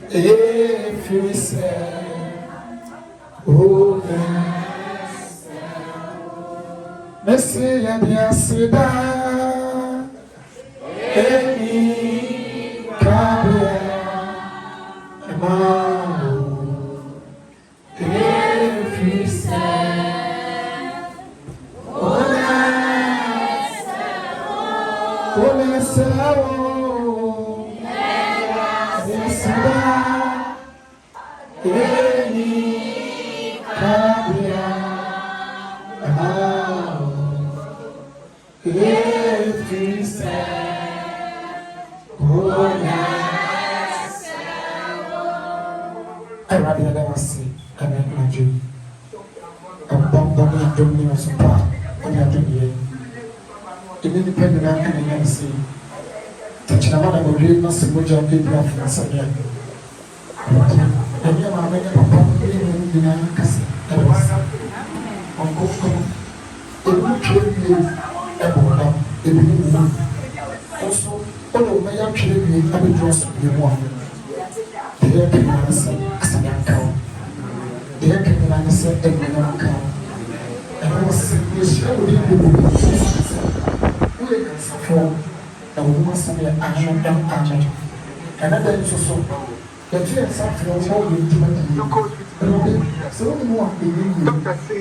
If you say, oh, Messi and Yasida, Amy, Kabia, Emma, if you say, oh, I rather never see an energy. A bomb of doing us apart when you're doing it. Independent and can see. Touching a man of real massive mojo of people from Sadia. And you are making a bomb in the Cassie. Uncle, it will kill you. Everyone, it will also, all of my young children have been dressed to be one. They can say, as a young cow. They can say, a young cow. And I was showing you from the woman's son, and another is also the two and something of all intimately. So, more being Doctor say,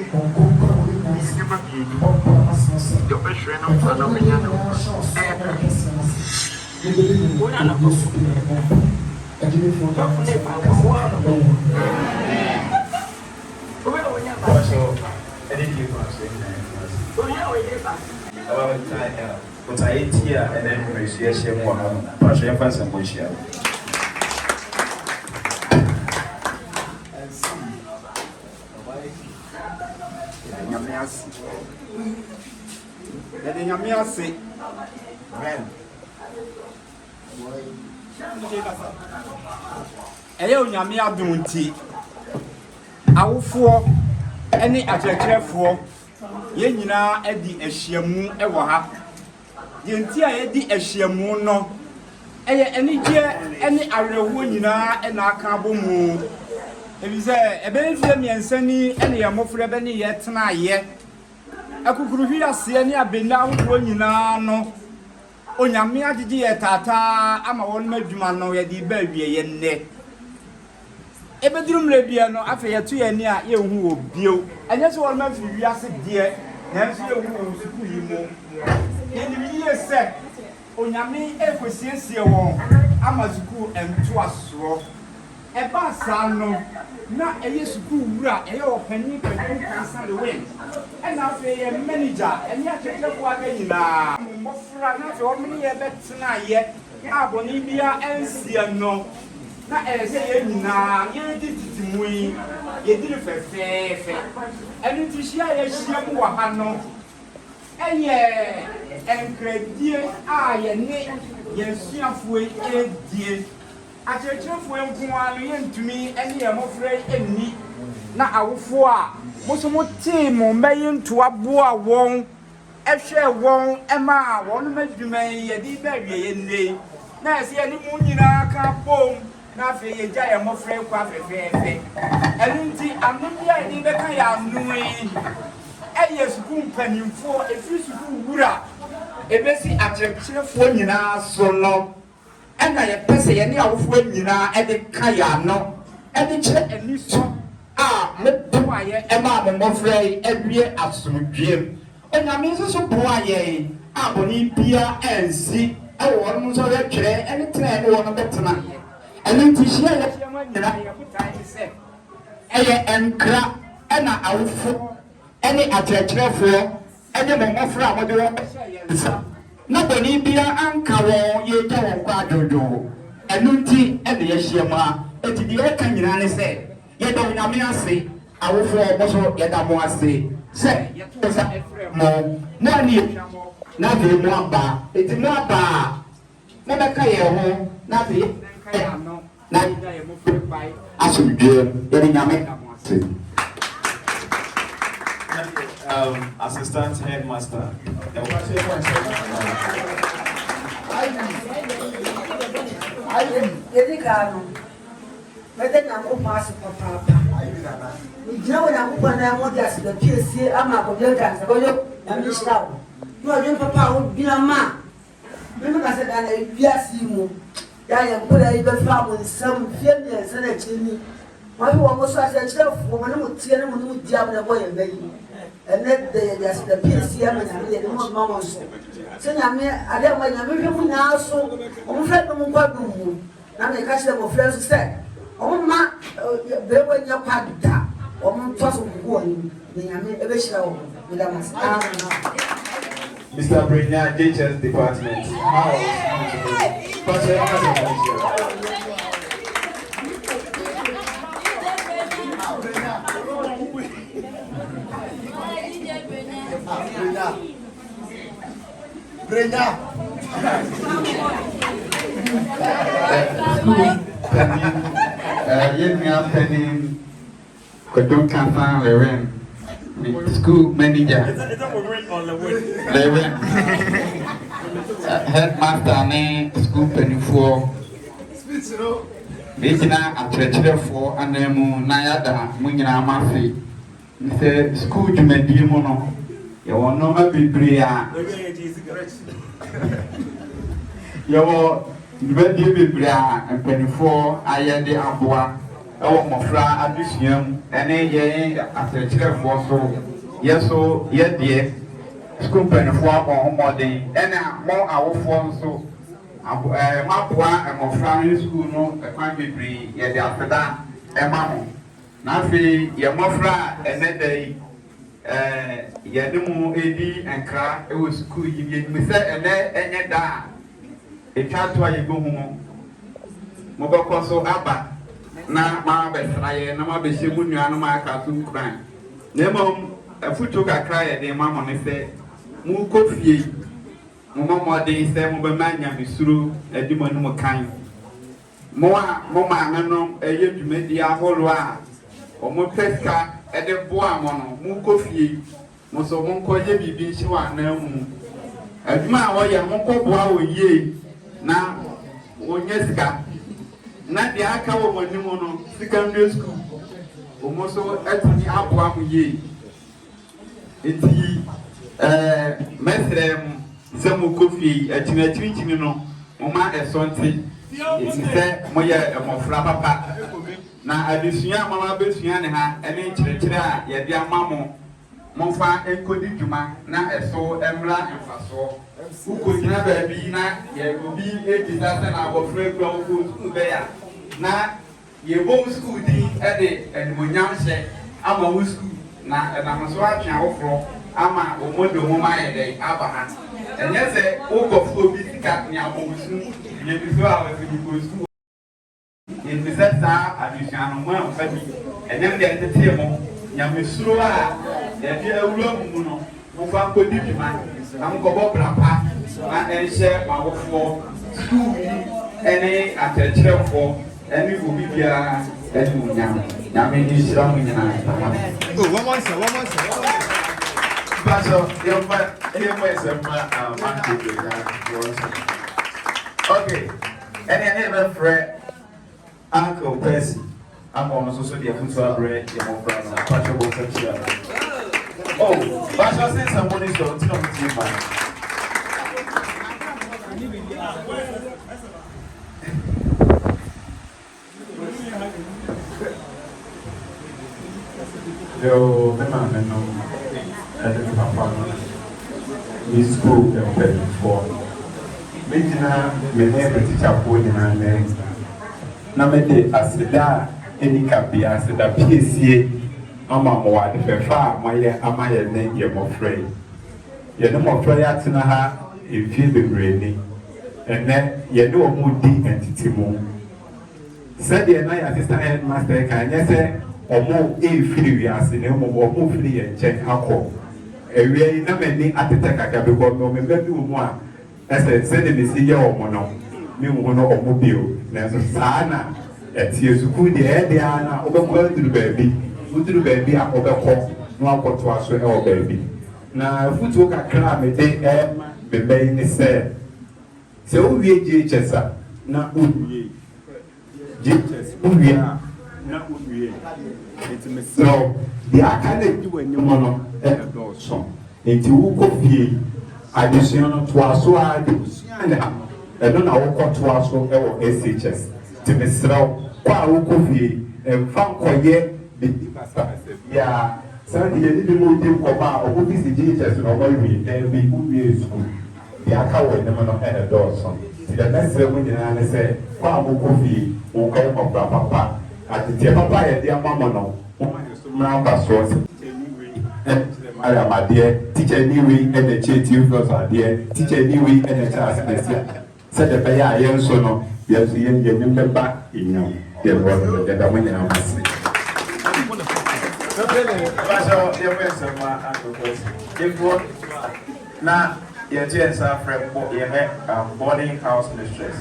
but I ate here and then appreciation more. Partial fans and bullshit. Let in your meal say, man. Ayo nyame adunti awofo ene akyerɛkyerɛfo ye nyina adi ahyiamu ɛwɔ ha ye nti a yedi ahyiamu no eye enigye ene awerɛhuo nyina ɛna aka abomu ebize ebenfie miensani ene ye mofrɛ bɛ ne ye tena ye akukuruhwi ase ne abena ahodoɔ nyina no onyame agye ye tata ama wɔn madwuma no ye di ba wie ye nne ebedrum lebia no afa ye to ye ni a ye hu obio enye so wɔn ma fi wiase die na nso ye hu osuku yi mo ye ni ye se onyame ekosiesie wɔn ama suku ento aso eba sa no na eye suku wura eye opani Kwadwo Nkansah the win and afa ye manager enye akekefo aga nyina mmofra na afa wɔn ye betena ye aboni bia ensia no na ese ye nyina ye tititimui ye diri fefefe enu ti hia ye hia mu wa ha no eye enkredie a ye ne ye suafo edie akyerɛkyerɛfo enkoa no ye ntumi ene ye mofra enni na awofo a mosomo team mbaye ntoa boa wɔn ehwɛ wɔn ema wɔn madwuma ye di ba wie ye nei na ese ye ni mu nyina ka bom na fe ye gya ye mofra kwa fefefe enunti anubia ni beka ya nui eye suku mpanimfo efiri suku wura ebesi akyerɛkyerɛfo nyina so no ena ye pese ye ne awofo nyina ede ka ya no ede kyerɛ aniso a meboa ye ema mofra ewie asomdwem onyame so boa ye a boni bia ensi ewo wɔn nso ye twere ene tena ne wɔn betena ene ti hia ye nyina ye butai se eye enkra ena awofo ene akyerɛkyerɛfo ene mofra a mode wɔn nsa na boni bia anka wɔn ye gya wɔn kwa dodo enunti ene ye hyiama etidi ye ka nyina ne se ye do nyame ase awofo boso ye da mo ase se ye to sa mo ani na be mo aba eti mo aba na be ka ye ho na be ka ya no Assistant Headmaster. And then the PTA and the most mamas. Say, I don't want to now, so I'm afraid of Kwadwo. Now they catch them of friends instead. Oh, ma, they were your partner. Or my possible one. Mr. Brigna, JHS Department. Brenda. Penny, Kwadwo Nkansah, school manager. Headmaster, school penny for. Regional attractive for and then Nayada, Munina Mafi. Mr. School Jumedi Mono. You want no Bibria. You bet you Bibria and penny for Ayade Abua. Oh, Mofra, Addition, and a attractive for so. Yes, so, yet, dear. School penny for or more day, and more our phone so. Mapua and Mofra school no, a crime Bibri, yet after that, a mamma. Nafi, your Mofra, and that day. Yadumu AD and crack, it was school you get me said, and then da. It tried to you go home. Mobocoso Abba. Now, my best, I am not be shimun, you are no my cartoon crime. Nemo, a foot took a cry at the mamma and said, Moo coffee. Mamma, they say, Mobamania, Miss Suru, a demon no kind. Moma, no, a year to make the Ahoa, or more pesca. At the bois mono, Mukofi, Moso Monco Yebi Bishua, no. At my way, Monco Boa, ye. Now, one yeska. Not the Aka woman, Mono, secondary school. Almost at the Abua, ye. It's he, Mesrem, Samu Kofi, a Chinatri, you know, Mama, a sonti. It's said, Moya, a Mofrapa. Na adesua mama besua ne ha ene kyerɛkyerɛ a yɛde amamo momfa enkodi dwuma na ɛso emra emfaso ukonyina baabi na yɛgobi edisa sɛ na abɔfra kura wo school bɛya na yɛbom school din ɛde animonyam hyɛ ama wo school na ɛnam so atwe awoforo ama omodo moma yɛde aba ha ɛnyɛ sɛ wokɔfo bi sika ne abɔwusu yɛbiso a wɔfidi school. In the set, additional one of and then the entertainment, Yamisura, the Muno, Mufanko Digima, Amko Brapa, and share my work for school, any at a chair for any will be here and Munyam. Yami is strong in one more, okay, and I never fret. Uncle Percy, I'm almost also the football bread, your more friends, and Patrick Sexual. Oh, but I send somebody to tell me to you, man. Yo, the man, no, I didn't have fun. We school and pay for. Major, me never teach a boy in our name. Na mede aseda enika bi aseda PTA ama mo ade fefa amaye amaye ne ye mofrey ye ne mofrey atena ha efie bebreni ene ye ne omudi entity mu said ye na assistant headmaster kan ye se omo efiri wi ase ne omo firi ye nchen akọ ewie na mani ateta kaka be ko me be bi mu a ese se de me si ye omo no mi wo no omo bio na so sana ɛtie sukuu deɛ ɛde ana ɔbɛkɔ aduru baabi woduru baabi a ɔbɛkɔ na wakɔto aso ɛwɔ baabi na afutuo kakra a mede ɛma bɛbɛ yi ne sɛ wowie GHS a na wowie GHS wowie a na wowie nti mesrɛ deɛ aka na ɛdi w'anim no ɛdɔɔso nti wokɔ fie adesua no toa so a de wosua ne ha ɛno na wokɔ toa so ɛwɔ SHS nti mesrɛ kɔ a wokɔ fie ɛmfa nkɔyɛ biribi kasa yɛ saa deɛ yɛde bi mu di nkɔmɔ a ɔkɔ fi si GHS na ɔkɔ wie ɛbi wowie sukuu deɛ aka wɔ anim no ɛdɔɔso nti deɛ mɛsrɛ mu nyinaa ne sɛ kɔ a wokɔ fie wokɔyɛ mmɔfra papa ateteɛ papa a yɛde ama mo no woma yɛ so mmra mba soɔ sɛ Mariam adeɛ, teacher anyway, and the chief was adeɛ, teacher anyway, and the class next said the pay I am so no, yes, you remember back in you. There was the women I must say. Now, your chance are from boarding house mistress.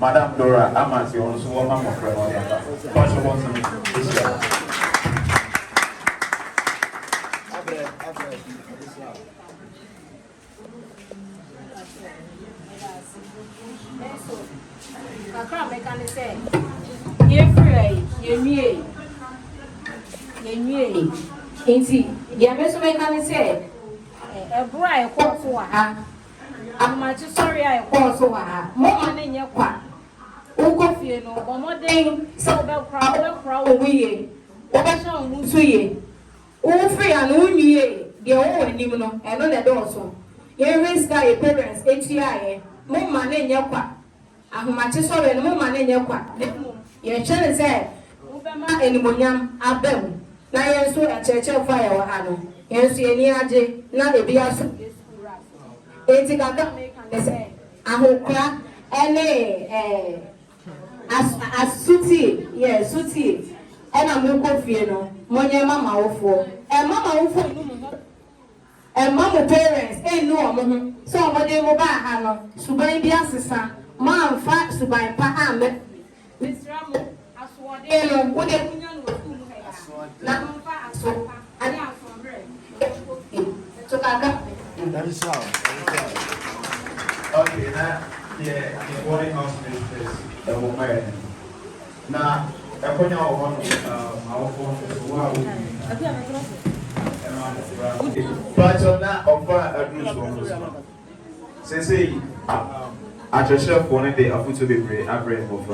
Madam Dora Amasi, also one of friends. Kakra mekane say ye free ye mie enti ye meso mekane say ebra e kwa so wa ha amachi sorry I kwa so wa ha mo mane nye kwa uko fie no bomoden so be kra owiye obasha onmuso ye o free an unwie de o anim no eno na do so ye risk guy parents etia mo mane nye kwa ahomache sorry no ma na nya kwa ye chene se wo be ma enimonyam abam na ye so acheche fire wa ha no ye so ye ni age na ebi aso enti gaga me kan se ahokra ene asuti ye suti ena mo ko fie no monye mama wofo mama wofo inu mo mama parents enu omo ho so omode mo ba ha no suban bi asesa man fa suban pa ame misramu aswode no wo de kunya no school na man fa aso ani aso bre so kaka okay na the boarding house mistress the woman na ekonya wo no our phone so Pacho na ofa adrus wo sensei Acheshefo ne de afuto bebre abre of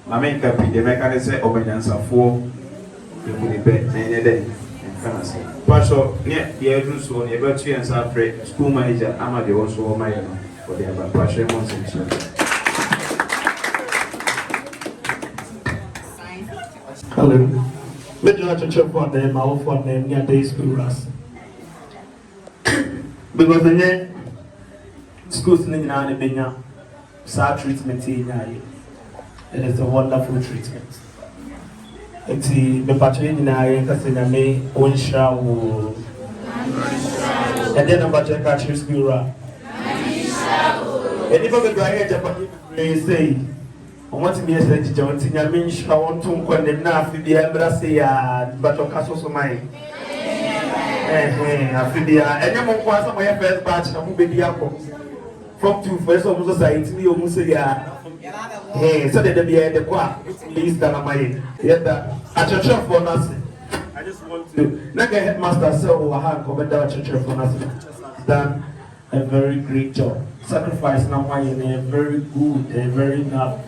na men kapi de meka ne se obanyansafo de mu be na ne de kana se Pacho ne ye adrus wo ne be tu ensa afre school manager ama de wo so wo mai no for the aba Pacho mo sense. Hello. Middle Acheshefo de ma wo for name near day school ras. Because then schools in the Benya, sad treatment in it is a wonderful treatment. It's the battery in I may own shower. And then about your catcher school. And if I go ahead, say, I want to be a sledge, Johnson, I mean, I want to condemn nothing, the embassy, but your castle mine. And you won't pass on my first batch of baby apple. From two first of society, you must say, hey, so that they be at the quack, please, than my yet at your church for nothing. I just want to, like a headmaster, so I have covered our church for nothing. Done a very great job. Sacrifice now, why in a very good, a very enough.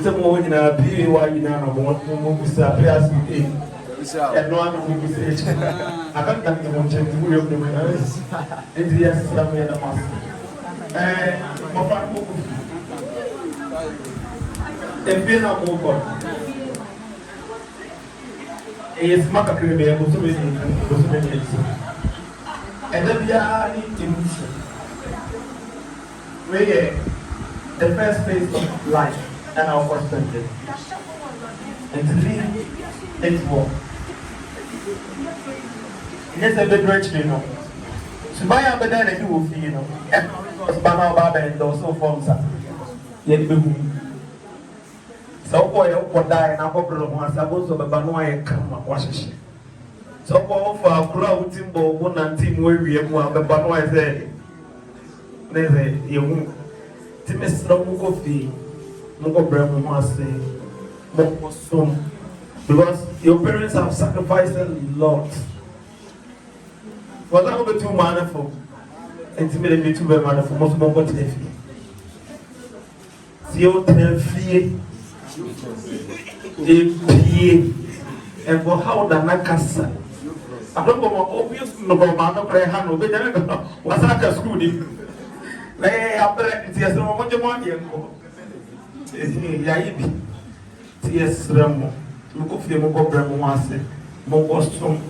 Some more in a PTA, why you know, want to move with a players and no one will be saying, I can't tell you what to do of the winners. And yes, some way the master. And being a move is Maka Krebe, and then we are in the first phase of life and our first country. And to live, it's war. Yes, a bit rich, you know. So, my other than I do, you know, and Baba and also forms up. Yet, So boy, or die and I'll go once I was over Banoa come Washington. So for a crowd timbo, one and team where we have one, the Banoa is there. There's a young Timis Romukofi, Moko Brahmasi, Mokosum. Because your parents have sacrificed a lot. Was that over too mannerful? Intimidate me too very mannerful, most of what if you and for how the Nakasa. I don't know obvious no man of prayer hand over there. Was that a school? Lay after it, yes, no one Yaibi. Yes, Ramo. Look of the Moko Brahmasi, Mokostum.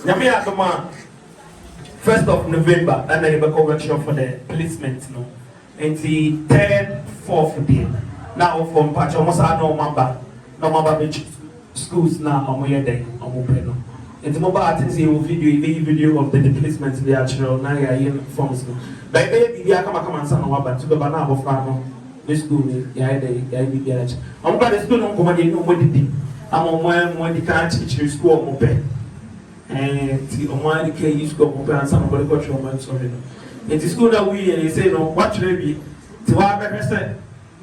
Yamia Kama, 1st of November, and I have a correction for the placement. No, and the 3rd, 4th day. Now from Patch, almost I know Mamba Beach schools now on my day, on Mopeno. It's mobile artists here video of the placements they are actual now in forms. By baby, they are come and son of to the banana of Farm. This school, yeah, I'm glad the school don't come again. Nobody I'm on one the can't teach you school open. And on one the KU school open and somebody got your man. Sorry. It's school that we say, no, what should be to our represent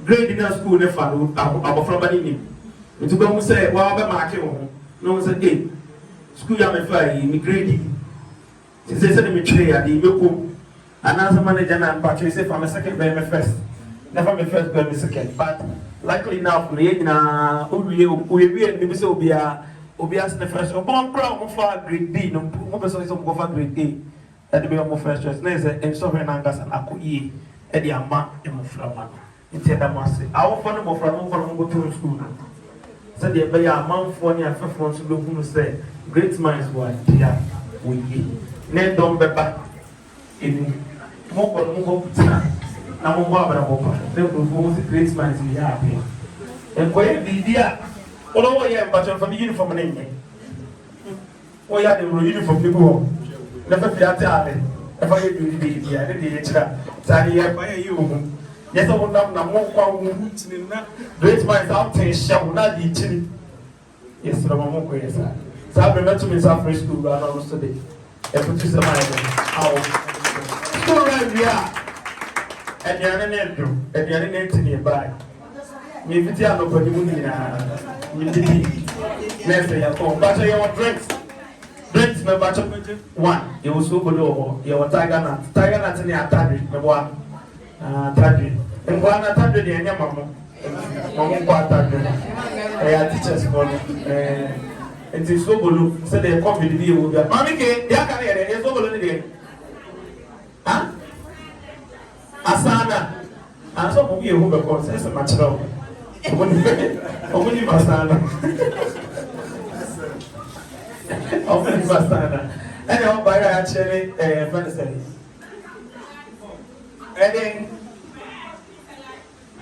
grade in school, never about from any. To go say, well, I'm marking. No one said, hey, school, I'm a fly, me grade. She said, me trade at the Yoko. Another manager and Patrick said, I'm a second by my first. Never my first by my second. But likely enough, we and we Obias the first one proud for grade D, no person is over grade A at the be of first choice. There's a sovereign Angas and Akui, Eddie Ama, and Muframan. Instead of Massey, our phone of from go to school. Said the Bay Mount Phony and 5 months ago, who said, great minds were here, we Ned Don Beppa in Moko Namobaba, they will the great minds we have here. And where be dear, all over here, but from the uniform name. Oh, yeah, they were uniform people. Never be at all. If I do the idea, I did the Sally, I buy you. Yes, I will not know great minds out there shall not be chilly. Yes, Ramon, yes, sir. So I've been met to Miss Afri School, and I was today. A producer, how school right here. And you're an entry, and you're an entry nearby. Maybe they are not going to next day, but your drinks. Drinks, my batch one. You will so below your tiger nut in the attachment, the one. Tadri. And one attended the Yamamo. Teachers for and it's so blue. Said they come with you. Mammy, they are carrying a so blue. Huh? Asana. And some of you who are going to say much love. Only Masana. Only Masana. And I'll buy actually a fantasy. And then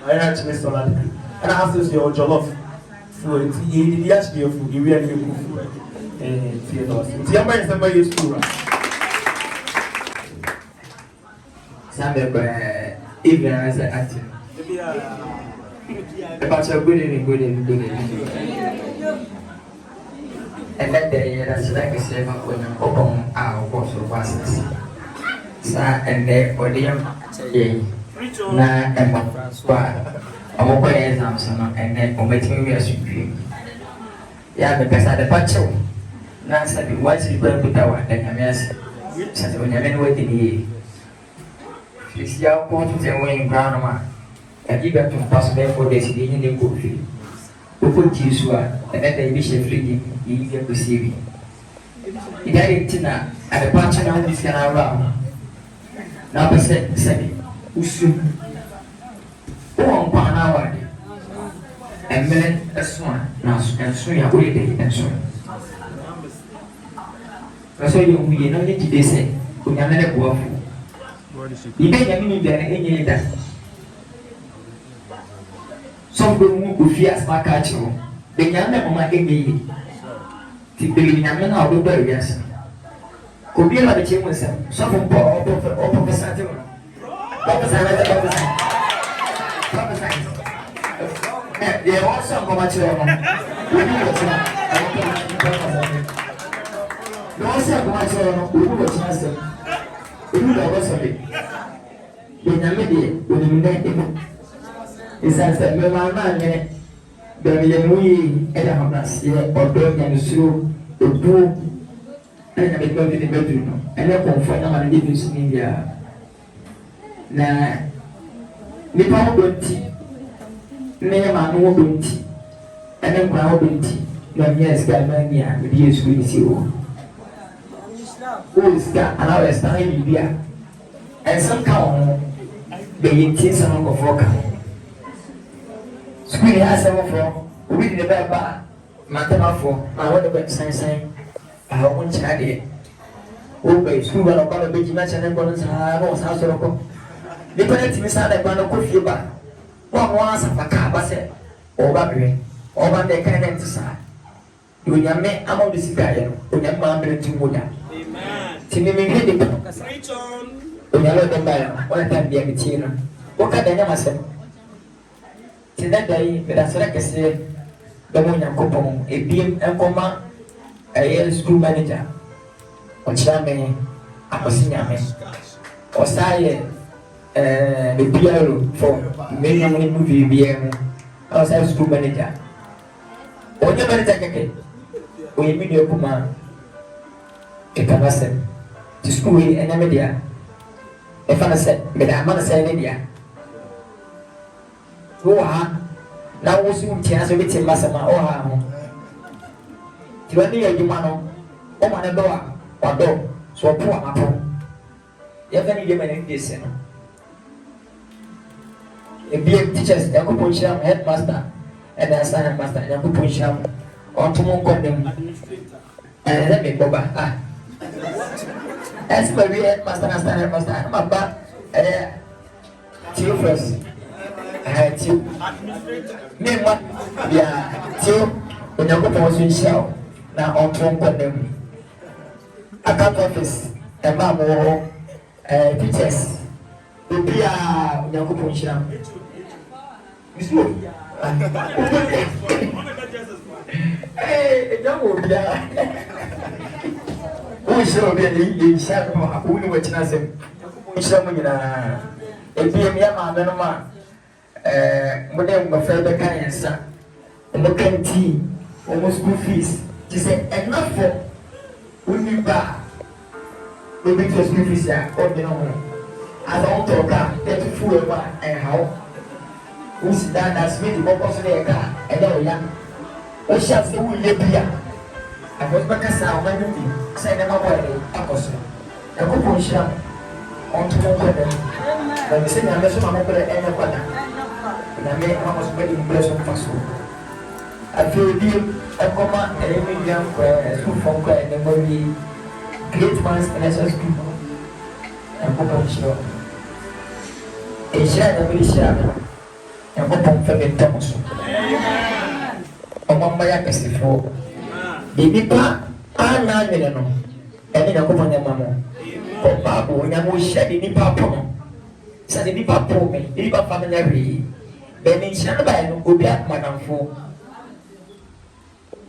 I actually saw that. And I asked your jollof food. He asked you food. You really good food. And Tiamba is somebody used to. Sunday, even as I acted. About your good evening. And that day, that's like a 7 when I'm open our boss of buses. Sir, and there for the na I'm okay exams and then omitting me as you dream. Yeah, because at the patcho, now said, what's the bird with our and yes, said when you're waiting here. You see how important they were in grandma, and you got to pass there for this in the good field. We put Jisua, and then they wish a free you get to see me. It had Tina at the patch now this can around. Now, I said, Usu. Oh, Panawa. And then a swan, now, and swing away and swim. I saw you, we know that they say, we are never go off. You may have been there any that. Some people who fear my catcher, they can never make me. The baby, I'm not out of barriers. Could be like a chain with some from Professor. there was some commercial. No one said commercial, we will chance them. We will also be. In a media, we will make it. It's as a man, the Yamui, Edamas, or Dog and Sue, the Boo, and I become in the bedroom, and I confirm I'm living in India. Now, Nipa Bunty, Nema no Bunty, and then Crow Bunty, no, yes, Galmania, with you, sweet you. Who is that? And I was telling you, dear, and some cow, they intend some of Roka. School has some from, we did a bad bar, Matamafor, I want to bet sign, I won't chat it. Oh, by school, I'll call a big match and then go to house or the penalty is not a grand of coffee bar. One was a car, or battery, or one day can enter. You young men, I'm on the cigar, when your mom bring to Muda. Timmy hit it. When you let them buy one time, the Amitina. What can I never say? Till that day, that's like I say, the one young couple, a beam and coma, a year school manager, or chairman, I was senior man, or sire. The PTA for many movie BM outside school manager. When you manager, we meet your command. A canvasser to school in a media. If I said, but I'm not saying India. Go on. Now, we soon chance to meet him, Massama or Ham. You are near Yumano, or Manador, or Dog, so poor Apple. You have any women in this, a BM teachers, Yaku Puncham, headmaster, and the assignment master, Yaku Puncham, or Tumon Condom, and let me go back. As my headmaster, assignment master, I'm about two first. I had two. Name one, yeah, two, when Yaku Puncham show, now on Tumon Condom. Account office, and Mamma, teachers. Obi a Yaku Puncham. Mister. Hey, don't go there. Who should be in shadow? Who know what I'm saying? Puncham, a PM Yama, Manoma, Madame Further Cancer, and the canty, almost school fees. She said, enough for women bar. We make your school fees, or the normal. I don't talk that fool about and how who's that has made the purpose of their car and then young. What shall say will you be? I was back as I went to me, say them away, Apostle. A couple shall on to one but the same as my mother and a brother. And I made almost very blessed person. I feel deep a comma and every young school from and the very great minds and SS people. And couple shall. A share the very share. And what I'm feeling Thomas. Among my active for the Nipa, I know, and in a woman, Mamma. For Babu, and I will share the Nipa Pono. So the Nipa Po me, Nipa family. Then in Shanaba, go back, Madame Fo.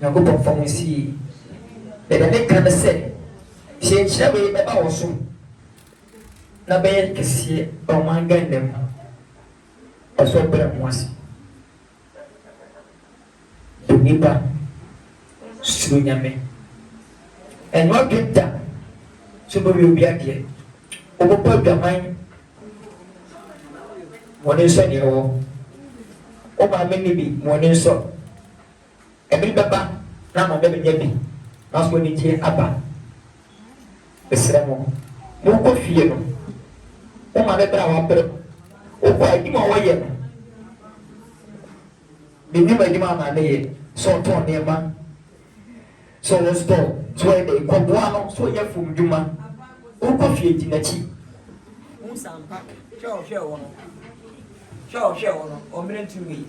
Now go perform with see. Then I can say, she ain't shabby about soon. Na bɛyɛ kɛseɛ ɔman Ghana mu ɔsɔ brɛ mu ase onipa suro nyame ɛno adwe da so bɛwie obi adeɛ ɔbɛbɔ adwaman wɔne nsɔ deɛ ɛwɔ ɔmaame ne bi wɔne nsɔ ɛbi bɛba na ama bɛbɛnya bi na so wɔne gye aba ɛsrɛ mo mokɔ fie no Uma letra wapre o pai di mau ye bibi ba di mama ne so to ne ma so wo sto so e de ko boa no so ye fum djuma o ko fie di na chi un sampa hwe wo o mire ntumi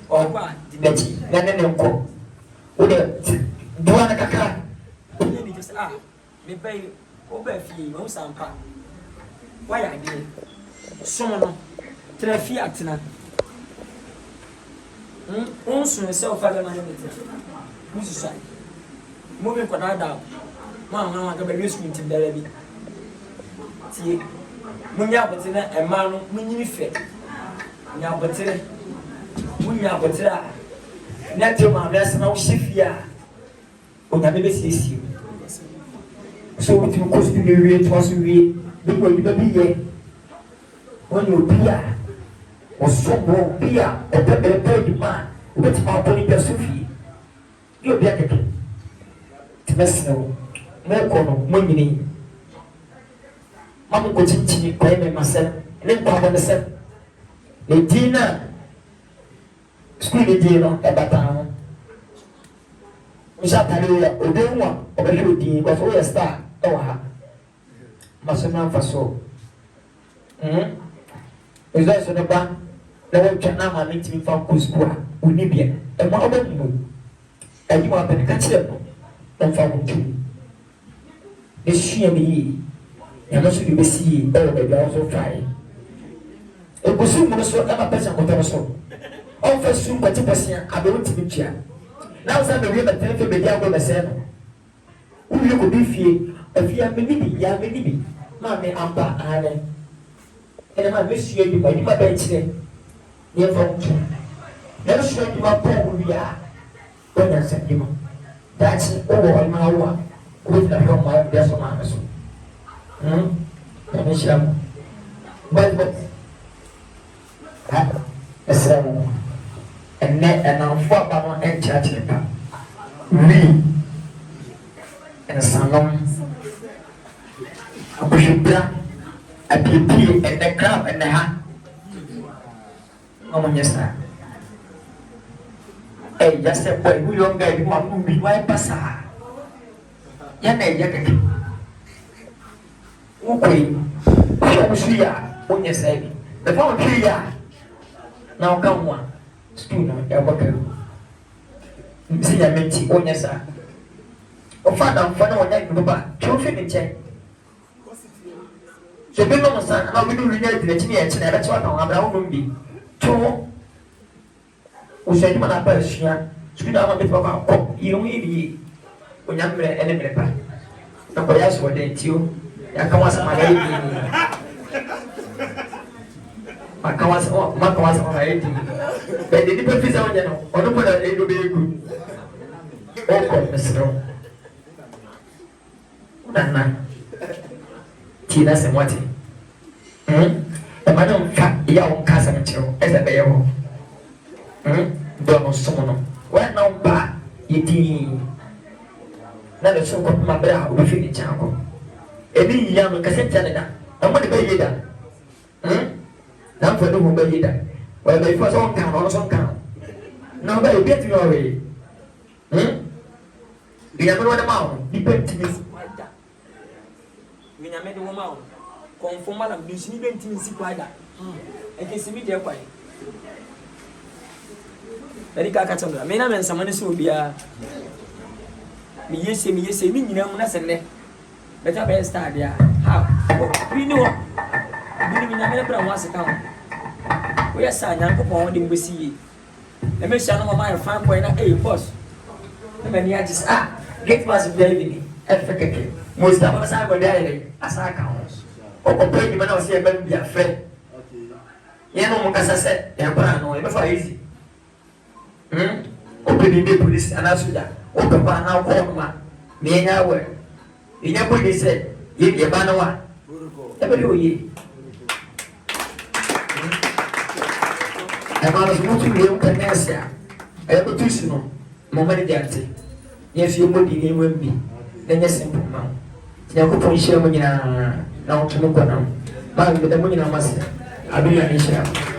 o kwa di na chi na ne ko o de boa na kakra ni di just me bai o ba fie un sampa why are they? Someone traffic accident. Unso self father man meeting. Who's side? Moving for that down. Mamma, I got a risk to Derby. See, Munya Batina and Manu, Mini Fit. Now, Batina, Munya Batira. Natural man, that's no shift here. When I never sees you. So, it will cost you the rate, was we, because you don't be here. When you be here, or so won't be here, a third man, with my political Sophie. You'll be a kid. Mesno, Melkono, Munini. Mamma Cochini, claiming myself, and then Papa the set. The dinner, Squiddy dinner at that time. We shall tell you, Odema, or you did, but we are star, oh, ha. Masona for so. Is that so the bank? The one can now meet me from Kuskua, Unibia, and one of them. And you are the catcher. Don't follow you. The sheer me, and also you will see all the girls of try. It was soon also a person with also. All for soon, but 2%, I don't think you. Now, some of you are telling me the other person. Who you could be fear, if you have many, ya many, Mammy, Ampa, Anne. And I wish you by my bench there. Near from you. Never show you how poor we are. When I said you. That's all my work. With the wrong my best of my soul. But that's and net and now for Bama and church. Me and a salon. A bushra, a PP and the crab and the hat. Oh, yes, sir. Hey, just a boy who young guy, you want to be white passa. Yana Yakaki. Okay, when you say the phone 3 years. Now come one. Schooner, a worker. See, I meant you, oh, yes, sir. Oh, father, father, what I do about 2 check. So, we know, son, how we do relate to the chimney, that's what I'm going to be. 2. Usai mana apa sih? Sudah amat berapa kok? Ilmu ini, punya mereka. Nampak ya sudah itu, yang kawasan mana ini? Makawasan mana ini? Jadi di profesi awalnya, orang pada itu bego. Oh kok mesra. Nana, Cina semua sih. Mana orang ya orang kasa macam, ada bayar. Dono sono. When now ba yeti. Na le so ko ma bra o fi ni chanko. E bi ya no kase tane da. Amo de ba yeda. Na fa do mo ba yeda. Wa ba fa so kan no so kan. Na ba e bi ti no we. Dia mo na ma o. Di pe ti ni. Mi na me de wo ma o. Conforma la bi ni be ti ni si kwada. E ke si mi de kwai. Dari kakak cakap, mana sama ni subia. Miyese, mi ni mana sene. Betul apa start dia? Ha, ini mana pernah masuk kau. Kau sah nyangkut pohon di besi. Lepas sana mama yang fan kau nak, boss. Lepas ni aja get masuk dia ini. Efek. Mustafa pasal kau dia ini, asal kau. Kau pergi mana masih yang dia friend. Yang mau kasih set, yang pernah no, lepas easy. Open the police and ask that. Open now, Koma. Me and our. In your police said, Ye Banawa. Never do ye. I was moving you, Canessa. I have a tuition. Moment dancing. Yes, you would be with me. Then yes, simple now. Yakupo Sherman now to look on them. But with the money, I must. I'll be an issue.